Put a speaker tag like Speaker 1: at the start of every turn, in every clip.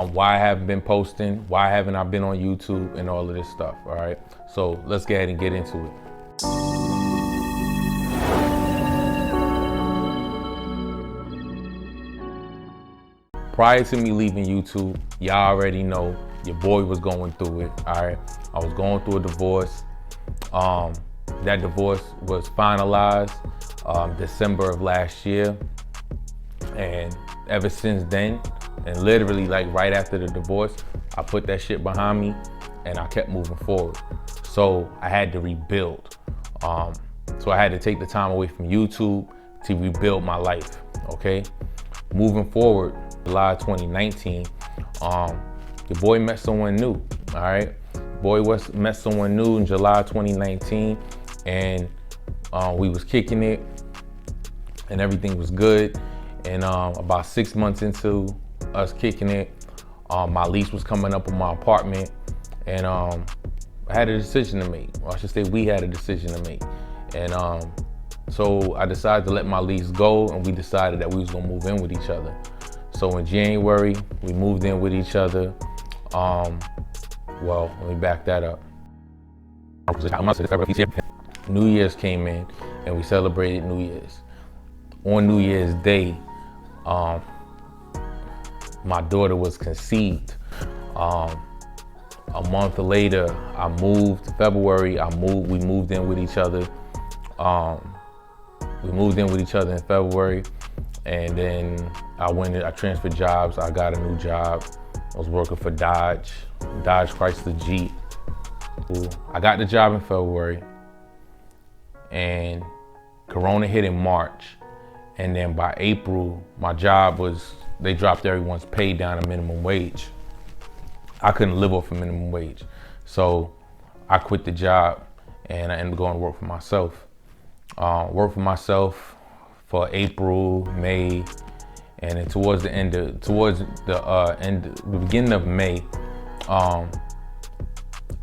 Speaker 1: why I haven't been posting, why haven't I been on YouTube, and all of this stuff, all right? So let's go ahead and get into it. Prior to me leaving YouTube, y'all already know your boy was going through it, all right? I was going through a divorce. That divorce was finalized December of last year. And ever since then, and literally like right after the divorce, I put that shit behind me and I kept moving forward. So I had to rebuild. So I had to take the time away from YouTube to rebuild my life, okay? Moving forward, July 2019, your boy met someone new, all right? Met someone new in July 2019, and we was kicking it and everything was good. And about 6 months into us kicking it, my lease was coming up on my apartment, and I had a decision to make. Or I should say we had a decision to make. And so I decided to let my lease go, and we decided that we was gonna move in with each other. So in January, we moved in with each other. Well, let me back that up. New Year's came in, and we celebrated New Year's. On New Year's Day, my daughter was conceived. A month later, I moved. February, we moved in with each other. We moved in with each other in February, and then I transferred jobs. I got a new job. I was working for Dodge Chrysler Jeep. I got the job in February, and Corona hit in March. And then by April, my job they dropped everyone's pay down to minimum wage. I couldn't live off of minimum wage. So I quit the job and I ended up going to work for myself. Worked for myself for April, May, and then towards the beginning of May, I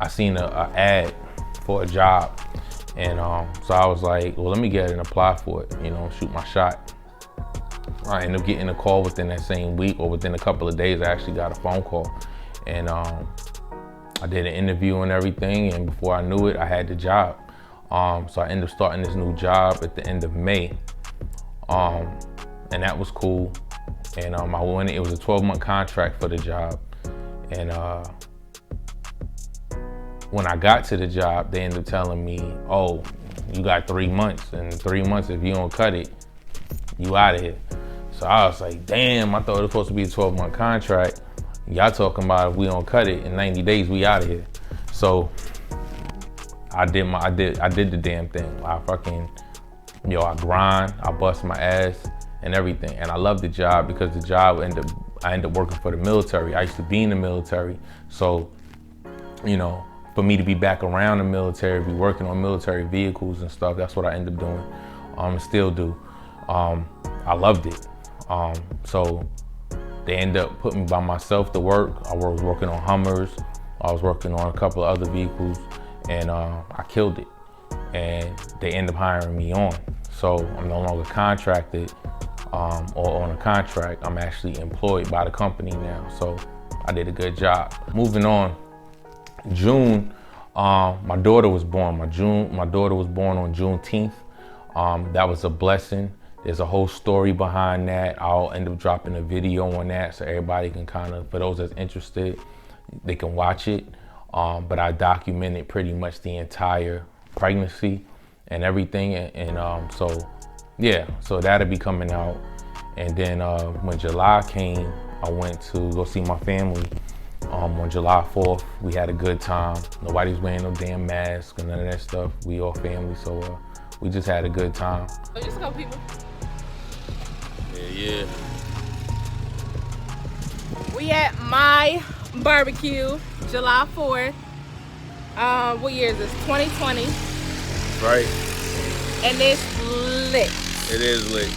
Speaker 1: seen an ad for a job. And so I was like, well, let me get it and apply for it, shoot my shot. I ended up getting a call within that same week, or within a couple of days, I actually got a phone call. And I did an interview and everything, and before I knew it, I had the job. So I ended up starting this new job at the end of May. And that was cool. And it was a 12-month contract for the job. And when I got to the job, they ended up telling me, oh, you got 3 months. And in 3 months, if you don't cut it, you out of here. So I was like, damn, I thought it was supposed to be a 12-month contract. Y'all talking about if we don't cut it in 90 days, we out of here. So I did the damn thing. I grind, I bust my ass and everything. And I love the job because I ended up working for the military. I used to be in the military. So, for me to be back around the military, be working on military vehicles and stuff, that's what I ended up doing, and still do. I loved it. So they ended up putting me by myself to work. I was working on Hummers. I was working on a couple of other vehicles, and I killed it. And they ended up hiring me on. So I'm no longer contracted or on a contract. I'm actually employed by the company now. So I did a good job. Moving on. June, my daughter was born. My daughter was born on Juneteenth. That was a blessing. There's a whole story behind that. I'll end up dropping a video on that so everybody can for those that's interested, they can watch it. But I documented pretty much the entire pregnancy and everything. And so that'll be coming out. And then when July came, I went to go see my family. On July 4th, we had a good time. Nobody's wearing no damn mask and none of that stuff. We all family, so we just had a good time.
Speaker 2: So just a couple people.
Speaker 1: Yeah.
Speaker 2: We at my barbecue, July 4th. What year is this? 2020.
Speaker 1: Right.
Speaker 2: And it's lit.
Speaker 1: It is lit.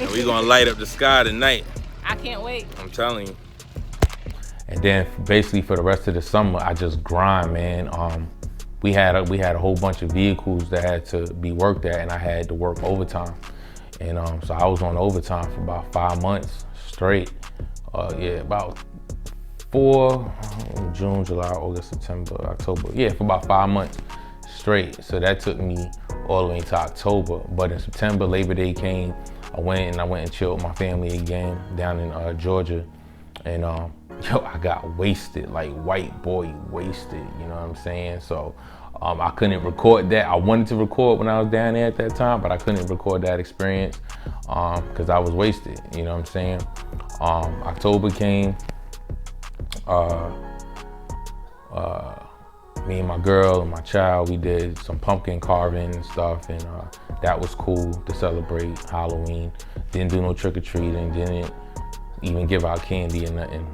Speaker 1: And we gonna light up the sky tonight.
Speaker 2: I can't wait.
Speaker 1: I'm telling you. And then basically for the rest of the summer, I just grind, man. We had a whole bunch of vehicles that had to be worked at, and I had to work overtime. And so I was on overtime for about 5 months straight. About for June, July, August, September, October. Yeah, for about 5 months straight. So that took me all the way to October. But in September, Labor Day came. I went and chilled with my family again down in Georgia. And I got wasted, like white boy wasted, you know what I'm saying? So I couldn't record that. I wanted to record when I was down there at that time, but I couldn't record that experience because I was wasted, you know what I'm saying? October came, me and my girl and my child, we did some pumpkin carving and stuff, and that was cool to celebrate Halloween. Didn't do no trick-or-treating, didn't even give out candy and nothing.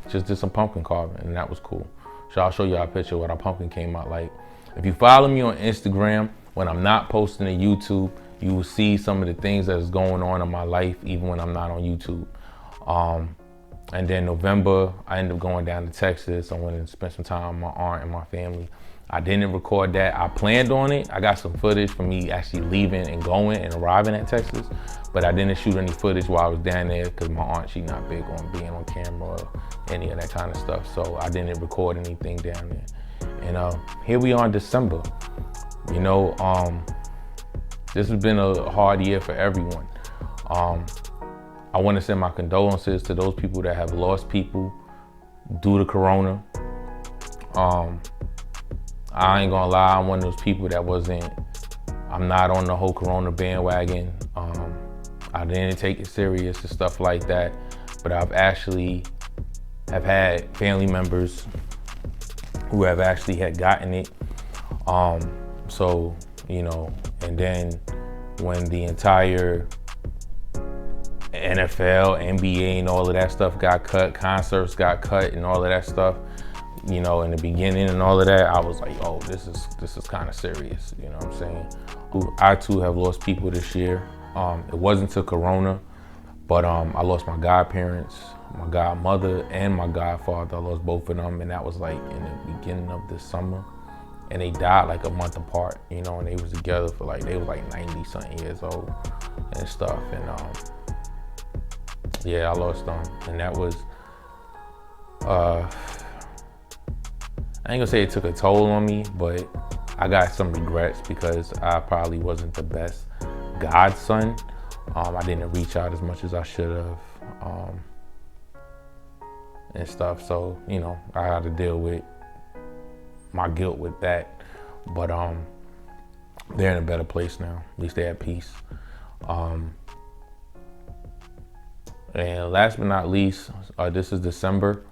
Speaker 1: Just did some pumpkin carving, and that was cool. So I'll show you a picture of what our pumpkin came out like. If you follow me on Instagram, when I'm not posting to YouTube, you will see some of the things that's going on in my life, even when I'm not on YouTube. And then November, I ended up going down to Texas. I went and spent some time with my aunt and my family. I didn't record that. I planned on it. I got some footage from me actually leaving and going and arriving at Texas, but I didn't shoot any footage while I was down there because my aunt, she's not big on being on camera or any of that kind of stuff. So I didn't record anything down there. And here we are in December. You know, this has been a hard year for everyone. I want to send my condolences to those people that have lost people due to Corona. I ain't gonna lie, I'm one of those people that I'm not on the whole Corona bandwagon. I didn't take it serious and stuff like that, but I've actually have had family members who have actually had gotten it. So, you know, and then when the entire NFL, NBA, and all of that stuff got cut, concerts got cut and all of that stuff, you know, in the beginning and all of that, I was like, oh, this is kind of serious, you know what I'm saying? I too have lost people this year. It wasn't to Corona, but I lost my godparents, my godmother, and my godfather. I lost both of them, and that was like in the beginning of the summer. And they died like a month apart, you know, and they was together for like, they was like 90 something years old and stuff. And yeah, I lost them. And that was, I ain't gonna say it took a toll on me, but I got some regrets because I probably wasn't the best godson. I didn't reach out as much as I should have, and stuff. So, you know, I had to deal with my guilt with that. But they're in a better place now. At least they're at peace. And last but not least, this is December,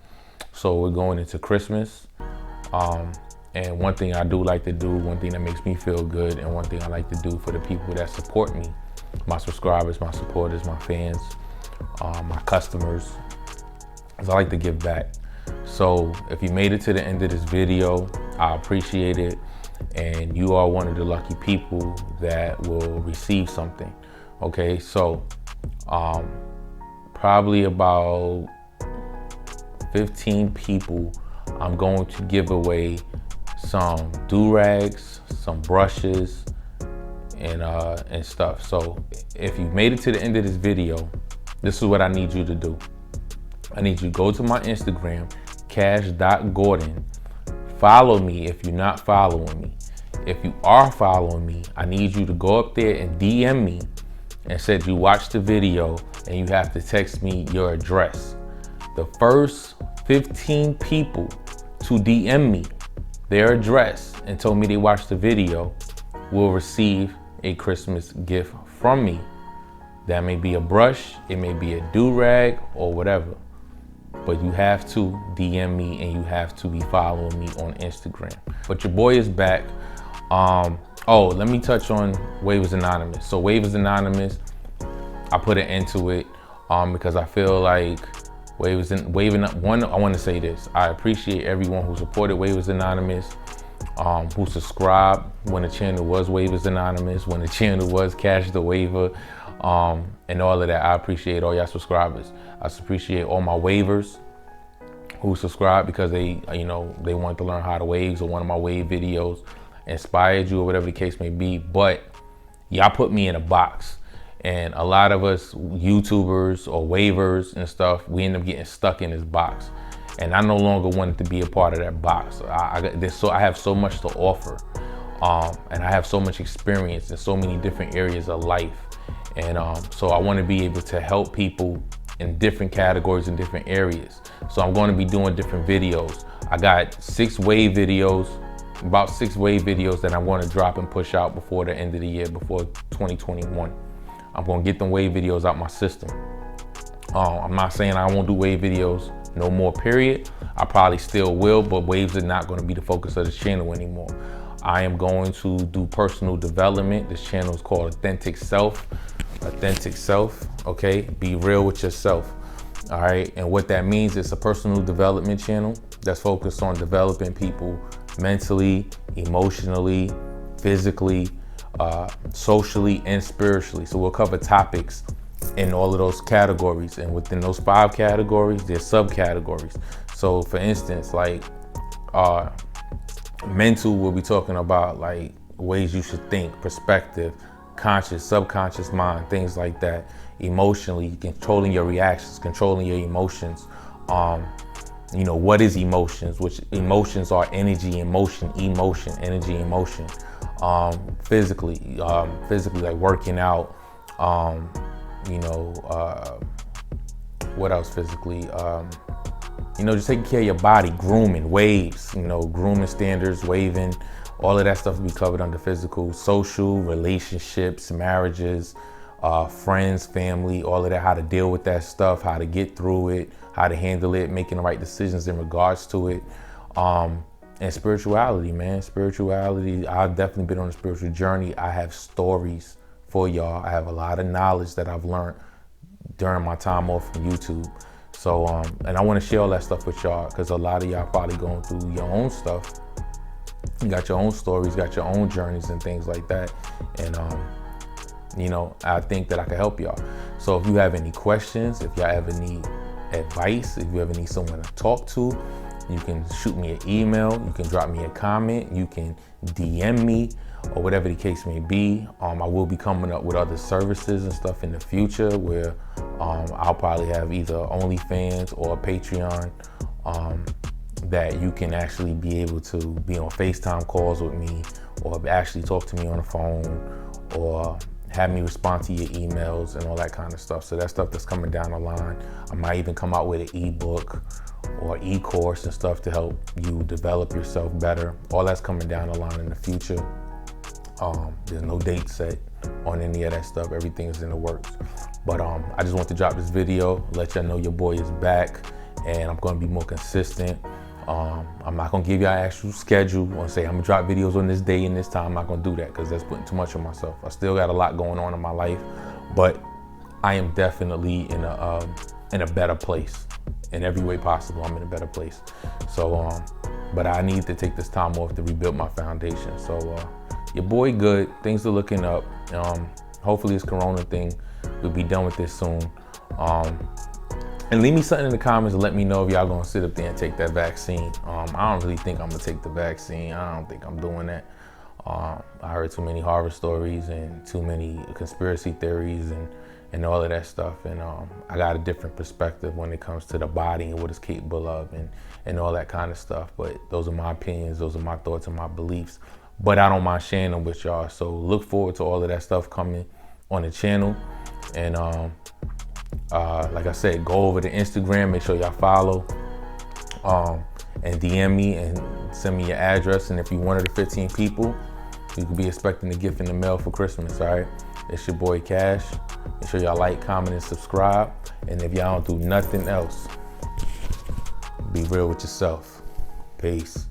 Speaker 1: so we're going into Christmas. And one thing I do like to do, one thing that makes me feel good, and one thing I like to do for the people that support me, my subscribers, my supporters, my fans, my customers, is I like to give back. So if you made it to the end of this video, I appreciate it. And you are one of the lucky people that will receive something. Okay, so probably about 15 people, I'm going to give away some do-rags, some brushes, and stuff. So if you made it to the end of this video, this is what I need you to do. I need you to go to my Instagram, cash.gordon. Follow me if you're not following me. If you are following me, I need you to go up there and DM me and said you watched the video, and you have to text me your address. The first 15 people to DM me their address and told me they watched the video will receive a Christmas gift from me. That may be a brush, it may be a do-rag or whatever. But you have to DM me and you have to be following me on Instagram. But your boy is back. Oh, let me touch on Waivers Anonymous. So Waivers Anonymous, I put an end to it because I feel like I want to say this. I appreciate everyone who supported Waivers Anonymous, who subscribed when the channel was Waivers Anonymous, when the channel was Cash the Waiver, and all of that. I appreciate all y'all subscribers. I appreciate all my waivers who subscribed because they wanted to learn how to wave. So one of my wave videos inspired you or whatever the case may be. But y'all put me in a box. And a lot of us YouTubers or waivers and stuff, we end up getting stuck in this box. and I no longer wanted to be a part of that box. I have so much to offer, and I have so much experience in so many different areas of life, and so I want to be able to help people in different categories in different areas. So I'm going to be doing different videos. I got 6 wave videos, about 6 wave videos that I'm going to drop and push out before the end of the year, before 2021. I'm going to get them wave videos out my system. I'm not saying I won't do wave videos no more, period. I probably still will, but waves are not going to be the focus of this channel anymore. I am going to do personal development. This channel is called Authentic Self. Authentic Self, okay? Be real with yourself, all right? And what that means is a personal development channel that's focused on developing people mentally, emotionally, physically, socially, and spiritually. So we'll cover topics in all of those categories, and within those 5 categories, there's subcategories. So for instance, like mental, we'll be talking about like ways you should think, perspective, conscious, subconscious mind, things like that. Emotionally, controlling your reactions, controlling your emotions. You know, what is emotions? Which emotions are energy, emotion, energy, emotion. Physically, like working out. You know, what else physically? You know, just taking care of your body, grooming, waves, you know, grooming standards, waving, all of that stuff will be covered under physical. Social, relationships, marriages, friends, family, all of that, how to deal with that stuff, how to get through it, how to handle it, making the right decisions in regards to it. And spirituality, man, spirituality. I've definitely been on a spiritual journey. I have stories for y'all. I have a lot of knowledge that I've learned during my time off from YouTube. So, and I want to share all that stuff with y'all, because a lot of y'all probably going through your own stuff. You got your own stories, got your own journeys and things like that. And, you know, I think that I can help y'all. So if you have any questions, if y'all ever need advice, if you ever need someone to talk to, you can shoot me an email, you can drop me a comment, you can DM me, or whatever the case may be. I will be coming up with other services and stuff in the future where I'll probably have either OnlyFans or Patreon, that you can actually be able to be on FaceTime calls with me, or actually talk to me on the phone, or have me respond to your emails and all that kind of stuff. So that stuff that's coming down the line. I might even come out with an ebook or e-course and stuff to help you develop yourself better. All that's coming down the line in the future. There's no date set on any of that stuff. Everything is in the works. But I just want to drop this video, let y'all know your boy is back, and I'm going to be more consistent. I'm not going to give y'all an actual schedule or say I'm going to drop videos on this day and this time. I'm not going to do that, because that's putting too much on myself. I still got a lot going on in my life, but I am definitely in a better place. In every way possible, I'm in a better place. So, but I need to take this time off to rebuild my foundation. So, your boy good, things are looking up. Hopefully this Corona thing, we'll be done with this soon. And leave me something in the comments and let me know if y'all gonna sit up there and take that vaccine. I don't really think I'm gonna take the vaccine. I don't think I'm doing that. I heard too many horror stories and too many conspiracy theories and all of that stuff. And I got a different perspective when it comes to the body and what it's capable of and all that kind of stuff. But those are my opinions, those are my thoughts and my beliefs. But I don't mind sharing them with y'all. So look forward to all of that stuff coming on the channel. And like I said, go over to Instagram, make sure y'all follow, and DM me and send me your address. And if you're one of the 15 people, you could be expecting a gift in the mail for Christmas, all right? It's your boy Cash. Make sure y'all like, comment, and subscribe. And if y'all don't do nothing else, be real with yourself. Peace.